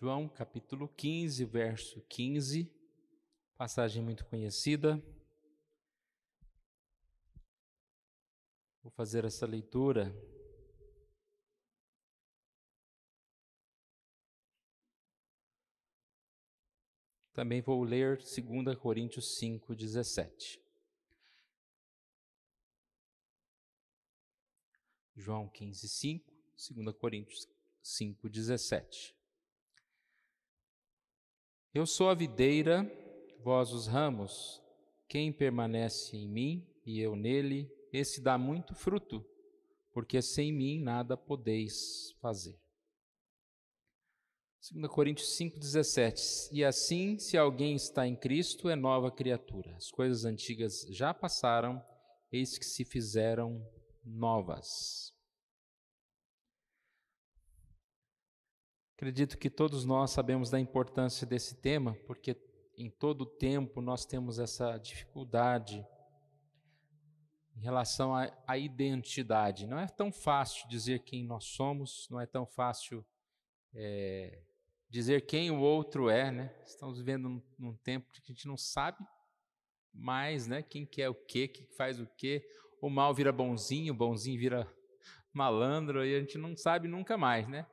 João capítulo 15, verso 15, passagem muito conhecida. Vou fazer essa leitura. Também vou ler 2 Coríntios 5, 17. João 15, 5, 2 Coríntios 5, 17. Eu sou a videira, vós os ramos. Quem permanece em mim e eu nele, esse dá muito fruto, porque sem mim nada podeis fazer. 2 Coríntios 5, 17. E assim, se alguém está em Cristo, é nova criatura. As coisas antigas já passaram, eis que se fizeram novas. Acredito que todos nós sabemos da importância desse tema, porque em todo tempo nós temos essa dificuldade em relação à identidade. Não é tão fácil dizer quem nós somos, não é tão fácil dizer quem o outro é, né? Estamos vivendo num tempo que a gente não sabe mais, né? Quem que é o quê, que faz o quê. O mal vira bonzinho, o bonzinho vira malandro, e a gente não sabe nunca mais, né?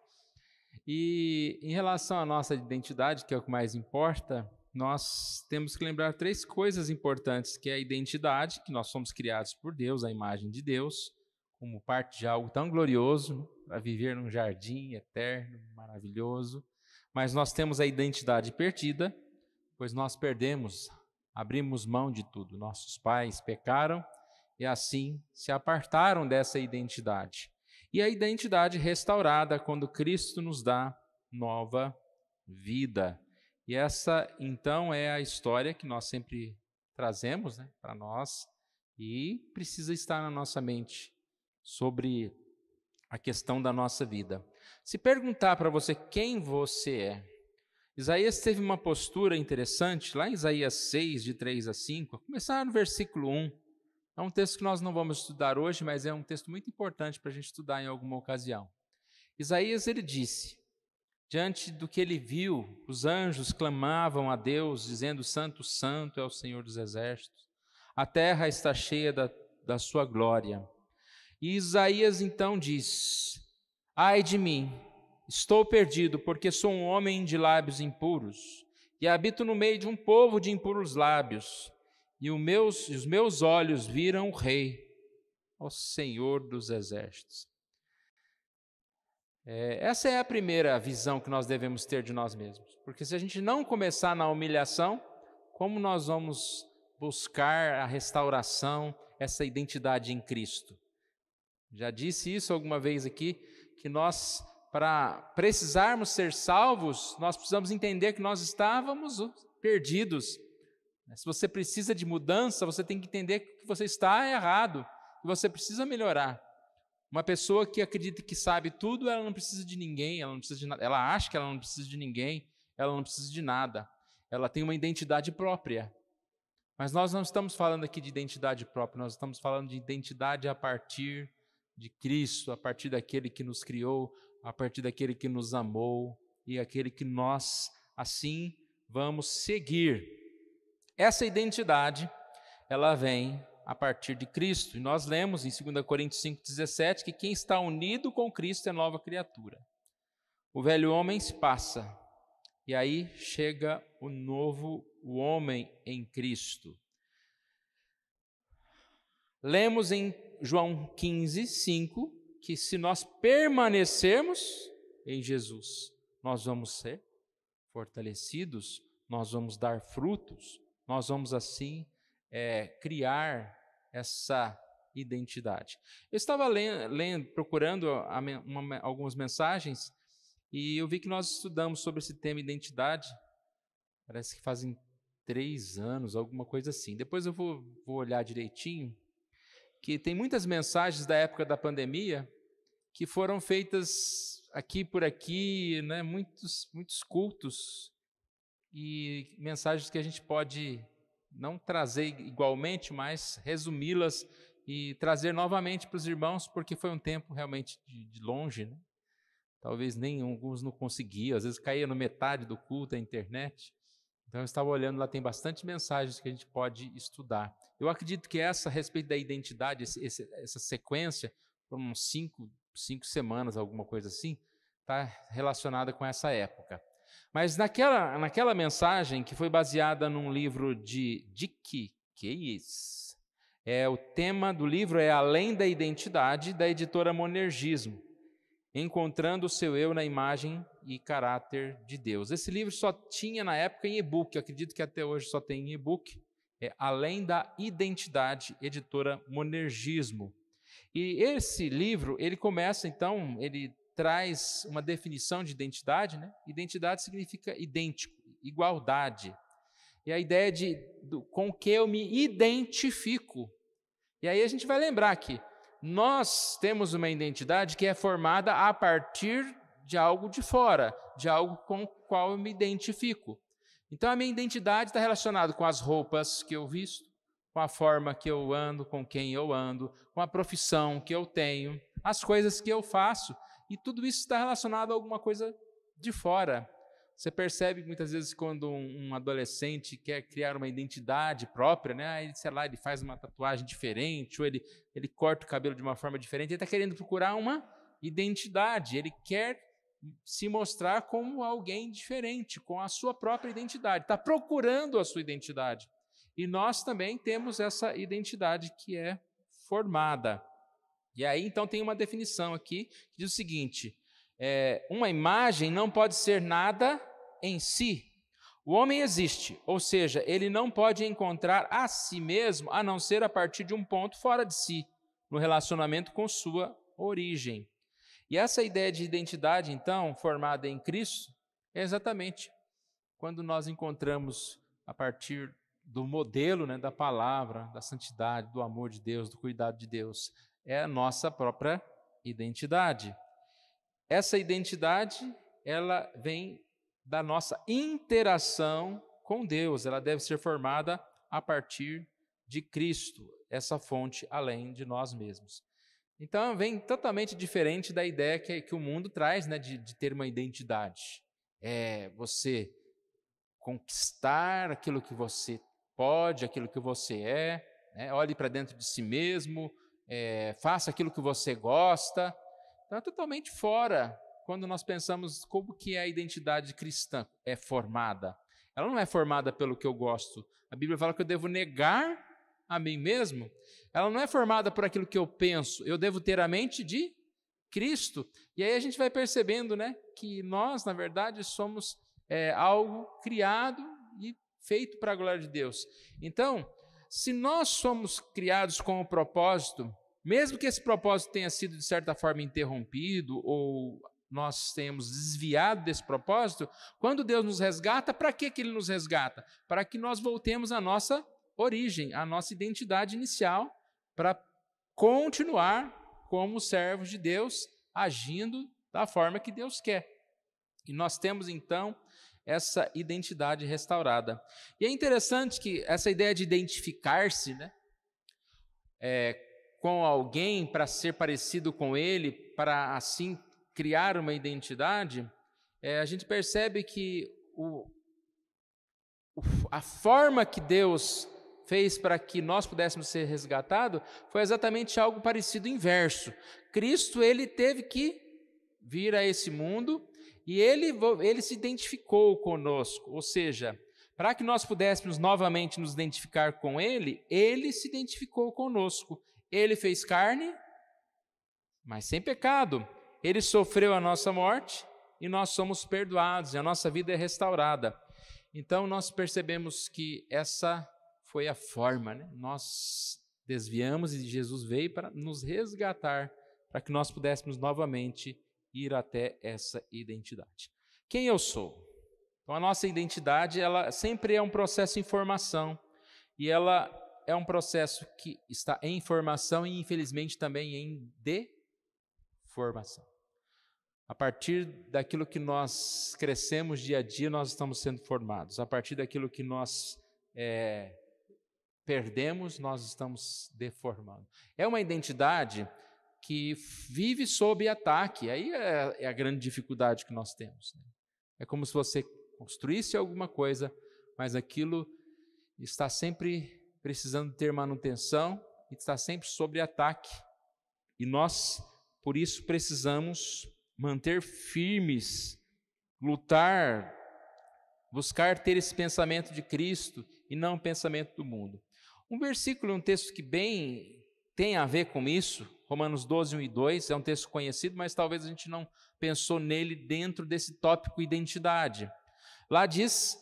E em relação à nossa identidade, que é o que mais importa, nós temos que lembrar 3 coisas importantes, que é a identidade, que nós somos criados por Deus, a imagem de Deus, como parte de algo tão glorioso, para viver num jardim eterno, maravilhoso. Mas nós temos a identidade perdida, pois nós perdemos, abrimos mão de tudo. Nossos pais pecaram e assim se apartaram dessa identidade. E a identidade restaurada quando Cristo nos dá nova vida. E essa, então, é a história que nós sempre trazemos, né, para nós e precisa estar na nossa mente sobre a questão da nossa vida. Se perguntar para você quem você é, Isaías teve uma postura interessante, lá em Isaías 6, de 3 a 5, começar no versículo 1. É um texto que nós não vamos estudar hoje, mas é um texto muito importante para a gente estudar em alguma ocasião. Isaías, ele disse, diante do que ele viu, os anjos clamavam a Deus, dizendo, Santo, Santo é o Senhor dos Exércitos. A terra está cheia da sua glória. E Isaías então diz, ai de mim, estou perdido, porque sou um homem de lábios impuros, e habito no meio de um povo de impuros lábios. E os meus olhos viram o Rei, o Senhor dos Exércitos. Essa é a primeira visão que nós devemos ter de nós mesmos. Porque se a gente não começar na humilhação, como nós vamos buscar a restauração, essa identidade em Cristo? Já disse isso alguma vez aqui, que nós, para precisarmos ser salvos, nós precisamos entender que nós estávamos perdidos. Se você precisa de mudança, você tem que entender que você está errado, que você precisa melhorar. Uma pessoa que acredita que sabe tudo, ela não precisa de ninguém, ela não precisa de nada. Ela acha que ela não precisa de ninguém, ela não precisa de nada. Ela tem uma identidade própria. Mas nós não estamos falando aqui de identidade própria, nós estamos falando de identidade a partir de Cristo, a partir daquele que nos criou, a partir daquele que nos amou e aquele que nós, assim, vamos seguir. Essa identidade, ela vem a partir de Cristo. E nós lemos em 2 Coríntios 5,17 que quem está unido com Cristo é nova criatura. O velho homem se passa, e aí chega o novo homem em Cristo. Lemos em João 15, 5, que se nós permanecermos em Jesus, nós vamos ser fortalecidos, nós vamos dar frutos, nós vamos assim criar essa identidade. Eu estava procurando algumas mensagens e eu vi que nós estudamos sobre esse tema identidade, parece que fazem 3 anos, alguma coisa assim. Depois eu vou olhar direitinho, que tem muitas mensagens da época da pandemia que foram feitas aqui por aqui, né? Muitos cultos e mensagens que a gente pode não trazer igualmente, mas resumi-las e trazer novamente para os irmãos, porque foi um tempo realmente de longe, né? talvez nem alguns não conseguiam, às vezes caía no metade do culto a internet. Então eu estava olhando, lá tem bastante mensagens que a gente pode estudar. Eu acredito que essa, a respeito da identidade, essa sequência, por uns 5 semanas, alguma coisa assim, está relacionada com essa época. Mas naquela mensagem, que foi baseada num livro de Dick Case, o tema do livro é Além da Identidade, da editora Monergismo, encontrando o seu eu na imagem e caráter de Deus. Esse livro só tinha na época em e-book, acredito que até hoje só tem em e-book, Além da Identidade, editora Monergismo. E esse livro, ele começa então, ele traz uma definição de identidade, né? Identidade significa idêntico, igualdade. E a ideia com que eu me identifico. E aí a gente vai lembrar que nós temos uma identidade que é formada a partir de algo de fora, de algo com o qual eu me identifico. Então a minha identidade está relacionada com as roupas que eu visto, com a forma que eu ando, com quem eu ando, com a profissão que eu tenho, as coisas que eu faço, e tudo isso está relacionado a alguma coisa de fora. Você percebe que muitas vezes quando um adolescente quer criar uma identidade própria, né? Ele, sei lá, ele faz uma tatuagem diferente, ou ele corta o cabelo de uma forma diferente, ele está querendo procurar uma identidade, ele quer se mostrar como alguém diferente, com a sua própria identidade, está procurando a sua identidade. E nós também temos essa identidade que é formada. E aí, então, tem uma definição aqui que diz o seguinte: uma imagem não pode ser nada em si. O homem existe, ou seja, ele não pode encontrar a si mesmo a não ser a partir de um ponto fora de si, no relacionamento com sua origem. E essa ideia de identidade, então, formada em Cristo, é exatamente quando nós encontramos a partir do modelo, né, da palavra, da santidade, do amor de Deus, do cuidado de Deus, é a nossa própria identidade. Essa identidade, ela vem da nossa interação com Deus, ela deve ser formada a partir de Cristo, essa fonte além de nós mesmos. Então, vem totalmente diferente da ideia que o mundo traz, né, de ter uma identidade. É você conquistar aquilo que você pode, aquilo que você é, né? Olhe para dentro de si mesmo, faça aquilo que você gosta. Então, é totalmente fora quando nós pensamos como que a identidade cristã é formada. Ela não é formada pelo que eu gosto. A Bíblia fala que eu devo negar a mim mesmo. Ela não é formada por aquilo que eu penso. Eu devo ter a mente de Cristo. E aí a gente vai percebendo, né, que nós, na verdade, somos algo criado e feito para a glória de Deus. Então, se nós somos criados com o propósito, mesmo que esse propósito tenha sido, de certa forma, interrompido ou nós tenhamos desviado desse propósito, quando Deus nos resgata, para que Ele nos resgata? Para que nós voltemos à nossa origem, à nossa identidade inicial, para continuar como servos de Deus, agindo da forma que Deus quer. E nós temos, então, essa identidade restaurada. E é interessante que essa ideia de identificar-se, né, com alguém para ser parecido com ele, para assim criar uma identidade, a gente percebe que a forma que Deus fez para que nós pudéssemos ser resgatados foi exatamente algo parecido, inverso. Cristo, ele teve que vir a esse mundo e ele se identificou conosco, ou seja, para que nós pudéssemos novamente nos identificar com ele se identificou conosco. Ele fez carne, mas sem pecado. Ele sofreu a nossa morte e nós somos perdoados, e a nossa vida é restaurada. Então, nós percebemos que essa foi a forma, né? Nós desviamos e Jesus veio para nos resgatar, para que nós pudéssemos novamente ir até essa identidade. Quem eu sou? Então, a nossa identidade, ela sempre é um processo em formação, e ela é um processo que está em formação e, infelizmente, também em deformação. A partir daquilo que nós crescemos dia a dia, nós estamos sendo formados. A partir daquilo que nós perdemos, nós estamos deformando. É uma identidade que vive sob ataque. Aí é a grande dificuldade que nós temos. É como se você construísse alguma coisa, mas aquilo está sempre precisando ter manutenção e está sempre sob ataque. E nós, por isso, precisamos manter firmes, lutar, buscar ter esse pensamento de Cristo e não o pensamento do mundo. Um versículo, um texto que bem tem a ver com isso, Romanos 12, 1 e 2, é um texto conhecido, mas talvez a gente não pensou nele dentro desse tópico identidade. Lá diz,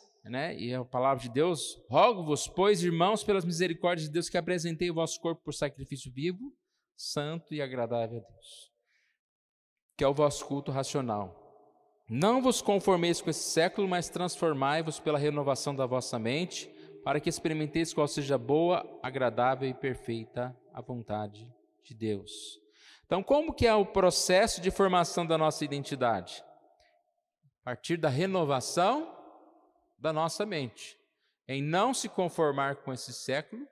e é a palavra de Deus, rogo-vos, pois, irmãos, pelas misericórdias de Deus, que apresentei o vosso corpo por sacrifício vivo, santo e agradável a Deus, que é o vosso culto racional. Não vos conformeis com esse século, mas transformai-vos pela renovação da vossa mente, para que experimenteis qual seja a boa, agradável e perfeita a vontade de Deus. Então, como que é o processo de formação da nossa identidade? A partir da renovação da nossa mente, em não se conformar com esse século,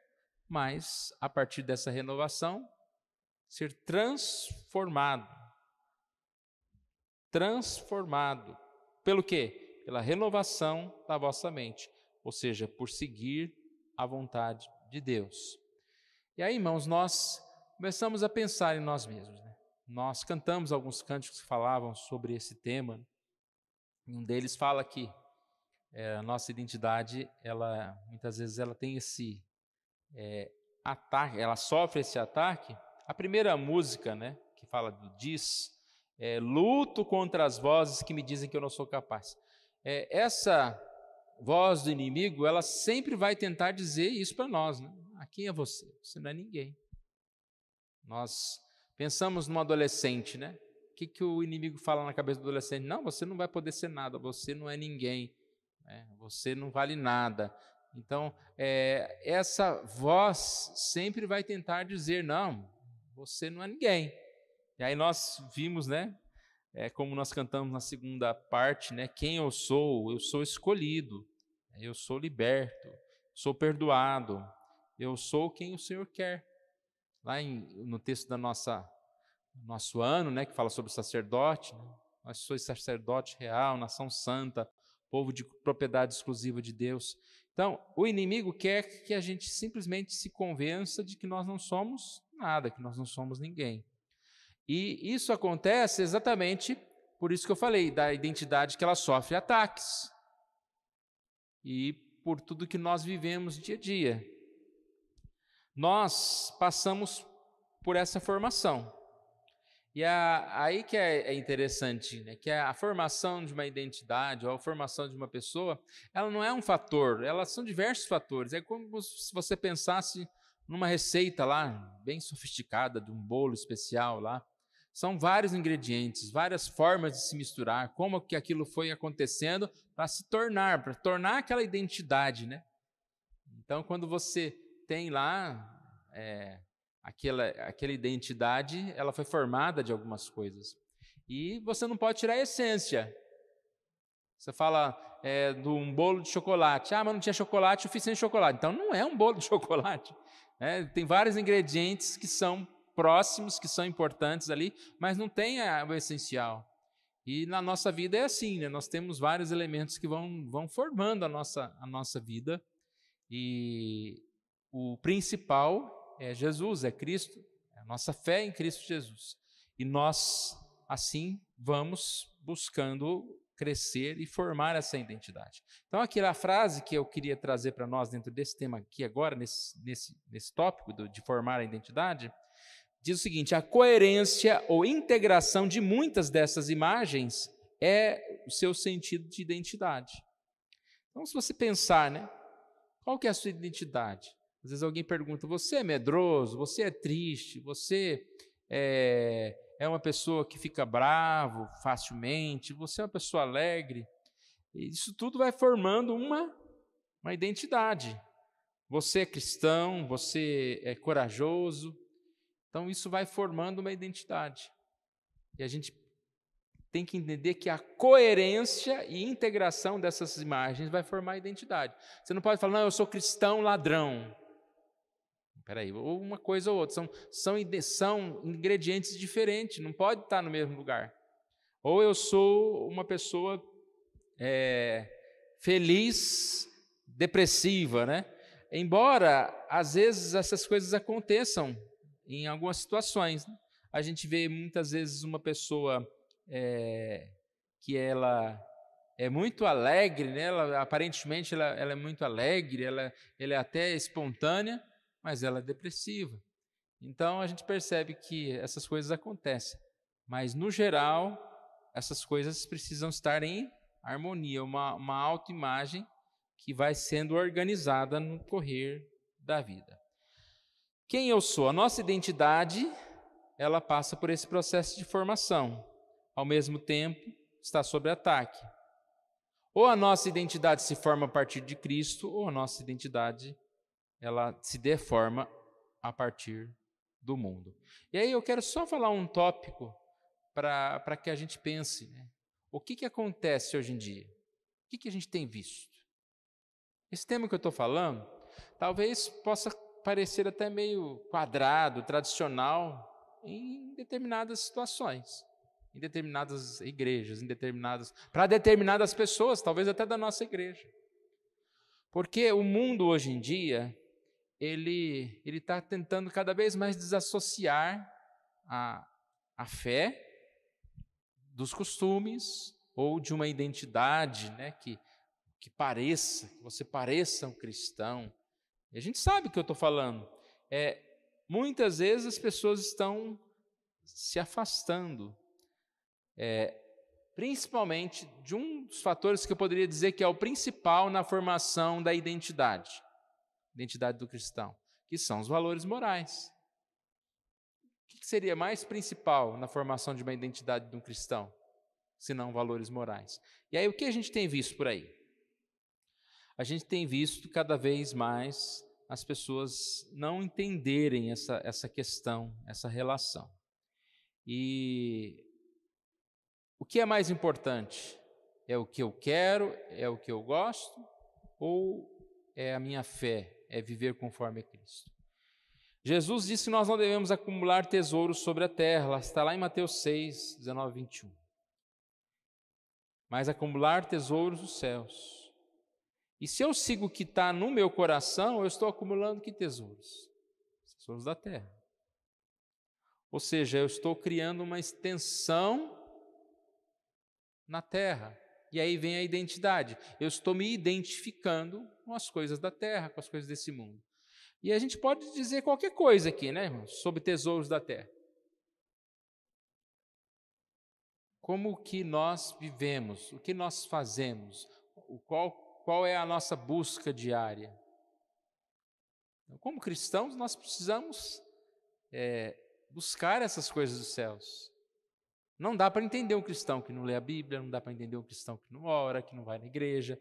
mas a partir dessa renovação, ser transformado. Transformado. Pelo quê? Pela renovação da vossa mente, ou seja, por seguir a vontade de Deus. E aí, irmãos, nós começamos a pensar em nós mesmos. Nós cantamos alguns cânticos que falavam sobre esse tema. Um deles fala que a nossa identidade, muitas vezes ela tem esse ataque, ela sofre esse ataque. A primeira música, que fala do diz, luto contra as vozes que me dizem que eu não sou capaz. Essa voz do inimigo, ela sempre vai tentar dizer isso para nós. Quem é você? Você não é ninguém. Nós pensamos num adolescente, O que o inimigo fala na cabeça do adolescente? Não, você não vai poder ser nada, você não é ninguém. Você não vale nada. Então, essa voz sempre vai tentar dizer, não, você não é ninguém. E aí nós vimos, como nós cantamos na segunda parte, quem eu sou escolhido, eu sou liberto, sou perdoado, eu sou quem o Senhor quer. Lá no texto da nosso ano, que fala sobre o sacerdote, nós somos sacerdote real, nação santa, povo de propriedade exclusiva de Deus. Então, o inimigo quer que a gente simplesmente se convença de que nós não somos nada, que nós não somos ninguém. E isso acontece exatamente por isso que eu falei, da identidade que ela sofre ataques. E por tudo que nós vivemos dia a dia. Nós passamos por essa formação. E aí que é interessante, que a formação de uma identidade ou a formação de uma pessoa, ela não é um fator, elas são diversos fatores. É como se você pensasse numa receita lá, bem sofisticada, de um bolo especial lá. São vários ingredientes, várias formas de se misturar, como que aquilo foi acontecendo para tornar aquela identidade, Então, quando você tem lá aquela identidade, ela foi formada de algumas coisas. E você não pode tirar a essência. Você fala de um bolo de chocolate. Mas não tinha chocolate suficiente de chocolate. Então, não é um bolo de chocolate. Tem vários ingredientes que são próximos, que são importantes ali, mas não tem o essencial. E na nossa vida é assim, nós temos vários elementos que vão formando a nossa vida. E o principal é Jesus, é Cristo, é a nossa fé em Cristo Jesus. E nós, assim, vamos buscando crescer e formar essa identidade. Então, aquela frase que eu queria trazer para nós dentro desse tema aqui agora, nesse tópico de formar a identidade, diz o seguinte: a coerência ou integração de muitas dessas imagens é o seu sentido de identidade. Então, se você pensar, qual que é a sua identidade? Às vezes alguém pergunta, você é medroso, você é triste, você é uma pessoa que fica bravo facilmente, você é uma pessoa alegre. Isso tudo vai formando uma identidade. Você é cristão, você é corajoso. Então, isso vai formando uma identidade. E a gente tem que entender que a coerência e integração dessas imagens vai formar a identidade. Você não pode falar, não, eu sou cristão ladrão. Peraí, ou uma coisa ou outra, são ingredientes diferentes, não pode estar no mesmo lugar. Ou eu sou uma pessoa feliz, depressiva, né? Embora, às vezes, essas coisas aconteçam em algumas situações, né? A gente vê muitas vezes uma pessoa que ela é muito alegre, né? Aparentemente ela é muito alegre, ela é até espontânea, mas ela é depressiva. Então a gente percebe que essas coisas acontecem, mas no geral essas coisas precisam estar em harmonia, uma autoimagem que vai sendo organizada no correr da vida. Quem eu sou? A nossa identidade, ela passa por esse processo de formação. Ao mesmo tempo, está sob ataque. Ou a nossa identidade se forma a partir de Cristo, ou a nossa identidade ela se deforma a partir do mundo. E aí eu quero só falar um tópico para que a gente pense, né? O que acontece hoje em dia? O que a gente tem visto? Esse tema que eu estou falando, talvez possa parecer até meio quadrado, tradicional, em determinadas situações, em determinadas igrejas, para determinadas pessoas, talvez até da nossa igreja. Porque o mundo hoje em dia, ele está tentando cada vez mais desassociar a fé dos costumes ou de uma identidade, né, que você pareça um cristão. E a gente sabe o que eu estou falando. Muitas vezes as pessoas estão se afastando, principalmente de um dos fatores que eu poderia dizer que é o principal na formação da identidade do cristão, que são os valores morais. O que seria mais principal na formação de uma identidade de um cristão, senão valores morais? E aí o que a gente tem visto por aí? A gente tem visto cada vez mais as pessoas não entenderem essa questão, essa relação. E o que é mais importante? É o que eu quero? É o que eu gosto? Ou é a minha fé? É viver conforme a Cristo? Jesus disse que nós não devemos acumular tesouros sobre a terra, está lá em Mateus 6, 19, 21. Mas acumular tesouros nos céus. E se eu sigo o que está no meu coração, eu estou acumulando que tesouros? Tesouros da terra. Ou seja, eu estou criando uma extensão na terra. E aí vem a identidade. Eu estou me identificando com as coisas da terra, com as coisas desse mundo. E a gente pode dizer qualquer coisa aqui, né, irmãos, sobre tesouros da terra. Como que nós vivemos, o que nós fazemos, qual é a nossa busca diária. Então, como cristãos, nós precisamos buscar essas coisas dos céus. Não dá para entender um cristão que não lê a Bíblia, não dá para entender um cristão que não ora, que não vai na igreja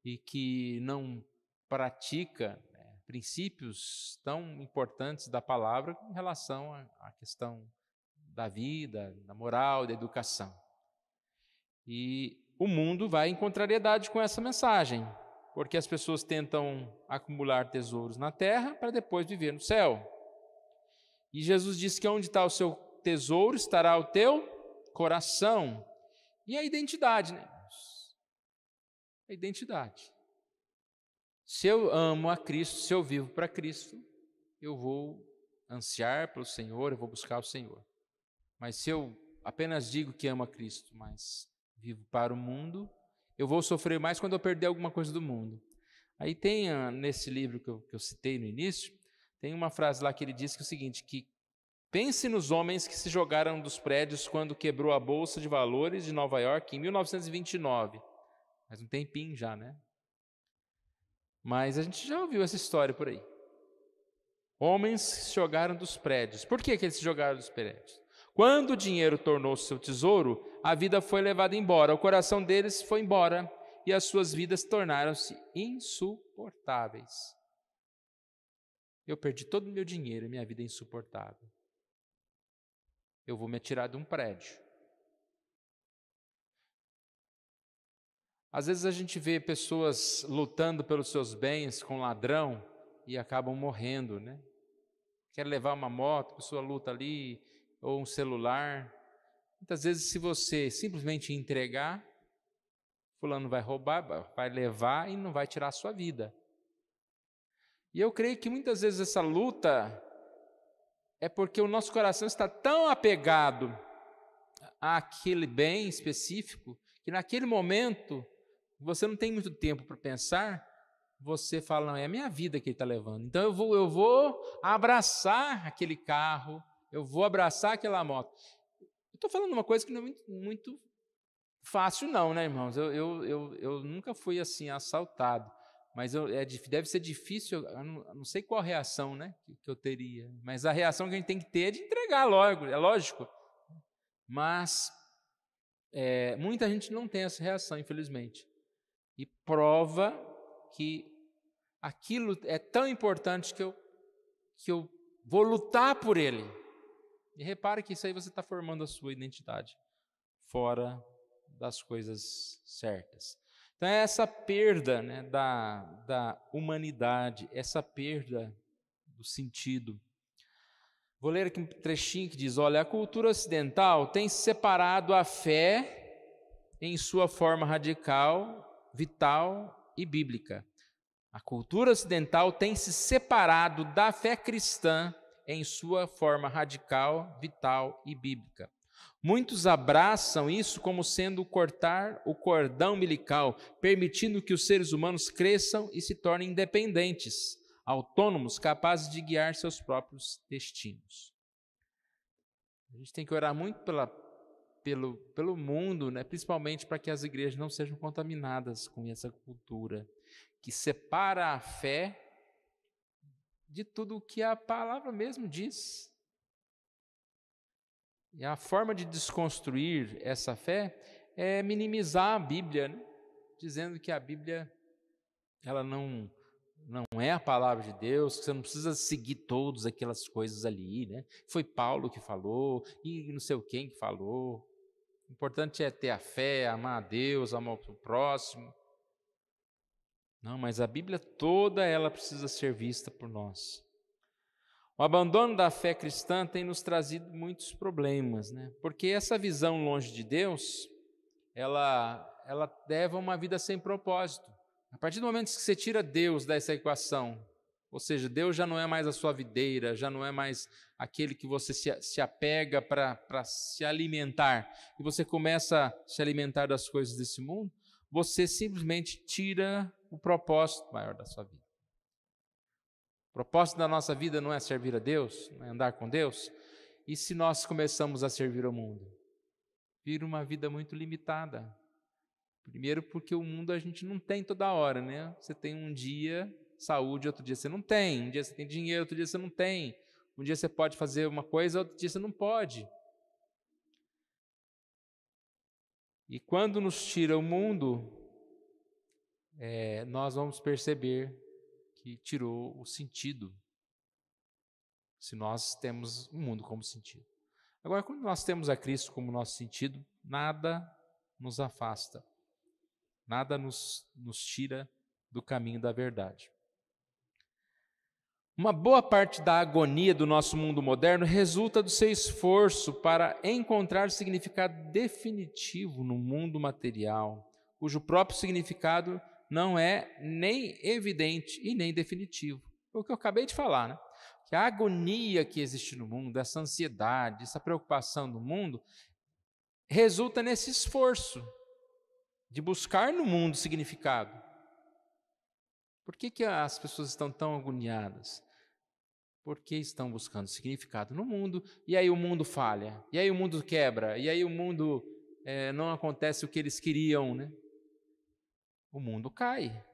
e que não pratica princípios tão importantes da palavra em relação à questão da vida, da moral, da educação. E o mundo vai em contrariedade com essa mensagem, porque as pessoas tentam acumular tesouros na terra para depois viver no céu. E Jesus disse que onde está o seu tesouro, estará o teu coração. E a identidade, né? A identidade. Se eu amo a Cristo, se eu vivo para Cristo, eu vou ansiar pelo Senhor, eu vou buscar o Senhor. Mas se eu apenas digo que amo a Cristo, mas vivo para o mundo, eu vou sofrer mais quando eu perder alguma coisa do mundo. Aí tem, nesse livro que eu citei no início, tem uma frase lá que ele diz que é o seguinte, que pense nos homens que se jogaram dos prédios quando quebrou a Bolsa de Valores de Nova York em 1929. Faz um tempinho já, né? Mas a gente já ouviu essa história por aí. Homens se jogaram dos prédios. Por que eles se jogaram dos prédios? Quando o dinheiro tornou-se seu tesouro, a vida foi levada embora, o coração deles foi embora e as suas vidas tornaram-se insuportáveis. Eu perdi todo o meu dinheiro e minha vida é insuportável. Eu vou me atirar de um prédio. Às vezes a gente vê pessoas lutando pelos seus bens com ladrão e acabam morrendo, né? quer levar uma moto, a pessoa luta ali, ou um celular. Muitas vezes, se você simplesmente entregar, fulano vai roubar, vai levar e não vai tirar a sua vida. E eu creio que muitas vezes essa luta é porque o nosso coração está tão apegado àquele bem específico, que naquele momento, você não tem muito tempo para pensar, você fala, não, é a minha vida que ele está levando. Então eu vou abraçar aquele carro, eu vou abraçar aquela moto. Eu estou falando uma coisa que não é muito fácil não, né, irmãos? Eu nunca fui assim assaltado, mas deve ser difícil, eu não sei qual a reação, né, que eu teria, mas a reação que a gente tem que ter é de entregar logo, é lógico. Mas muita gente não tem essa reação, infelizmente. E prova que aquilo é tão importante que eu vou lutar por ele. E repare que isso aí você está formando a sua identidade fora das coisas certas. Então é essa perda, né, da humanidade, essa perda do sentido. Vou ler aqui um trechinho que diz, olha, a cultura ocidental tem separado a fé em sua forma radical, vital e bíblica. A cultura ocidental tem se separado da fé cristã em sua forma radical, vital e bíblica. Muitos abraçam isso como sendo cortar o cordão umbilical, permitindo que os seres humanos cresçam e se tornem independentes, autônomos, capazes de guiar seus próprios destinos. A gente tem que orar muito pelo mundo, né? Principalmente para que as igrejas não sejam contaminadas com essa cultura que separa a fé de tudo o que a palavra mesmo diz. E a forma de desconstruir essa fé é minimizar a Bíblia, né? Dizendo que a Bíblia ela não é a palavra de Deus, que você não precisa seguir todas aquelas coisas ali, né? Foi Paulo que falou, e não sei quem que falou. O importante é ter a fé, amar a Deus, amar o próximo. Não, mas a Bíblia toda ela precisa ser vista por nós. O abandono da fé cristã tem nos trazido muitos problemas, né? Porque essa visão longe de Deus, ela leva uma vida sem propósito. A partir do momento que você tira Deus dessa equação, ou seja, Deus já não é mais a sua videira, já não é mais aquele que você se apega para se alimentar, e você começa a se alimentar das coisas desse mundo, você simplesmente tira o propósito maior da sua vida. O propósito da nossa vida não é servir a Deus, não é andar com Deus. E se nós começamos a servir ao mundo? Vira uma vida muito limitada. Primeiro porque o mundo a gente não tem toda hora, né? Você tem um dia saúde, outro dia você não tem. Um dia você tem dinheiro, outro dia você não tem. Um dia você pode fazer uma coisa, outro dia você não pode. E quando nos tira o mundo, nós vamos perceber que tirou o sentido, se nós temos o mundo como sentido. Agora, quando nós temos a Cristo como nosso sentido, nada nos afasta, nada nos tira do caminho da verdade. Uma boa parte da agonia do nosso mundo moderno resulta do seu esforço para encontrar significado definitivo no mundo material, cujo próprio significado não é nem evidente e nem definitivo. Foi o que eu acabei de falar, né? Que a agonia que existe no mundo, essa ansiedade, essa preocupação do mundo, resulta nesse esforço de buscar no mundo significado. Por que as pessoas estão tão agoniadas? Porque estão buscando significado no mundo, e aí o mundo falha, e aí o mundo quebra, e aí o mundo não acontece o que eles queriam, né? O mundo cai.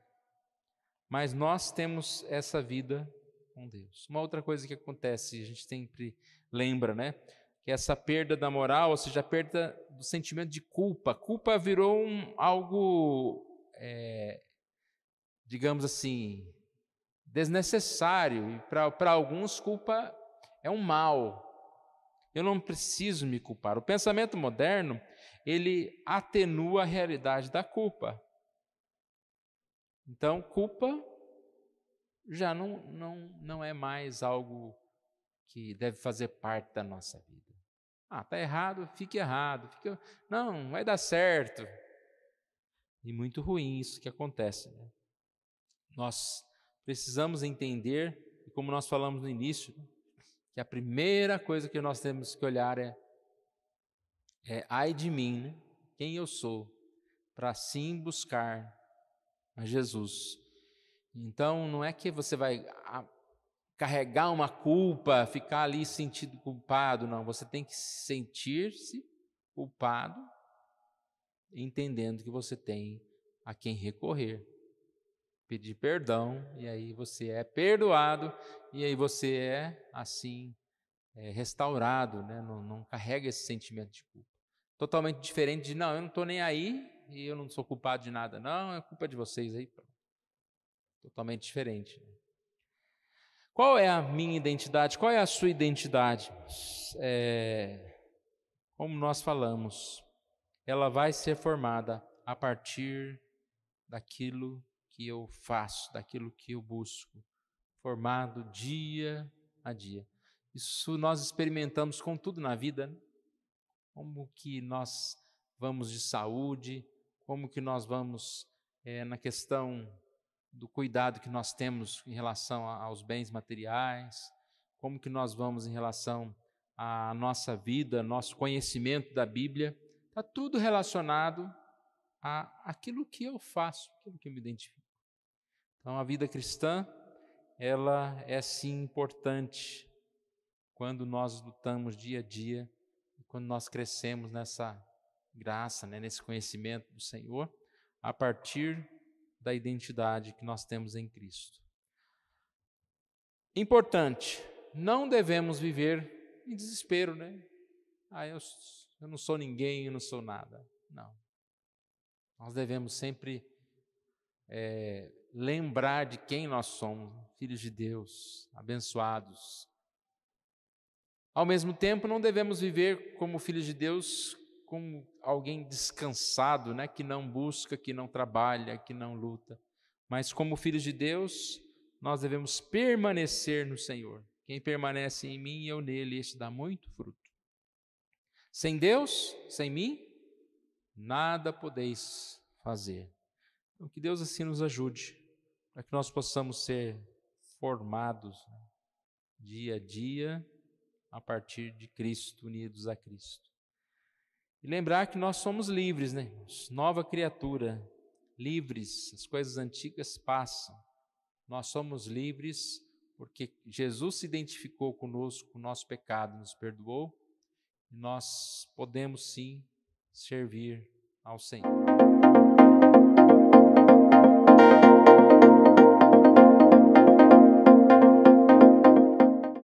Mas nós temos essa vida com Deus. Uma outra coisa que acontece, a gente sempre lembra, né? Que essa perda da moral, ou seja, a perda do sentimento de culpa. Culpa virou algo, digamos assim, desnecessário. E para alguns, culpa é um mal. Eu não preciso me culpar. O pensamento moderno, ele atenua a realidade da culpa. Então, culpa já não é mais algo que deve fazer parte da nossa vida. Está errado, fique errado. Não, vai dar certo. E muito ruim isso que acontece, né? Nós precisamos entender, como nós falamos no início, que a primeira coisa que nós temos que olhar é ai de mim, né? Quem eu sou, para sim buscar a Jesus. Então, não é que você vai carregar uma culpa, ficar ali sentindo culpado, não. Você tem que sentir-se culpado, entendendo que você tem a quem recorrer, pedir perdão, e aí você é perdoado, e aí você é, assim, restaurado, né? Não carrega esse sentimento de culpa. Totalmente diferente de, não, eu não estou nem aí, e eu não sou culpado de nada, não, é culpa de vocês aí. Totalmente diferente. Qual é a minha identidade? Qual é a sua identidade? Como nós falamos, ela vai ser formada a partir daquilo que eu faço, daquilo que eu busco, formado dia a dia. Isso nós experimentamos com tudo na vida, né? Como que nós vamos de saúde, como que nós vamos na questão do cuidado que nós temos em relação aos bens materiais, como que nós vamos em relação à nossa vida, nosso conhecimento da Bíblia, está tudo relacionado àquilo que eu faço, aquilo que eu me identifico. Então, a vida cristã, ela é sim importante quando nós lutamos dia a dia, quando nós crescemos nessa graça, né, nesse conhecimento do Senhor, a partir da identidade que nós temos em Cristo. Importante, não devemos viver em desespero, né? Eu não sou ninguém, eu não sou nada. Não. Nós devemos sempre lembrar de quem nós somos, filhos de Deus, abençoados. Ao mesmo tempo, não devemos viver como filhos de Deus, como alguém descansado, né? Que não busca, que não trabalha, que não luta. Mas como filhos de Deus, nós devemos permanecer no Senhor. Quem permanece em mim e eu nele, esse dá muito fruto. Sem Deus, sem mim, nada podeis fazer. Então, que Deus assim nos ajude, para que nós possamos ser formados, né, dia a dia, a partir de Cristo, unidos a Cristo. E lembrar que nós somos livres, né? Nova criatura, livres, as coisas antigas passam. Nós somos livres porque Jesus se identificou conosco, com o nosso pecado, nos perdoou, e nós podemos sim servir ao Senhor.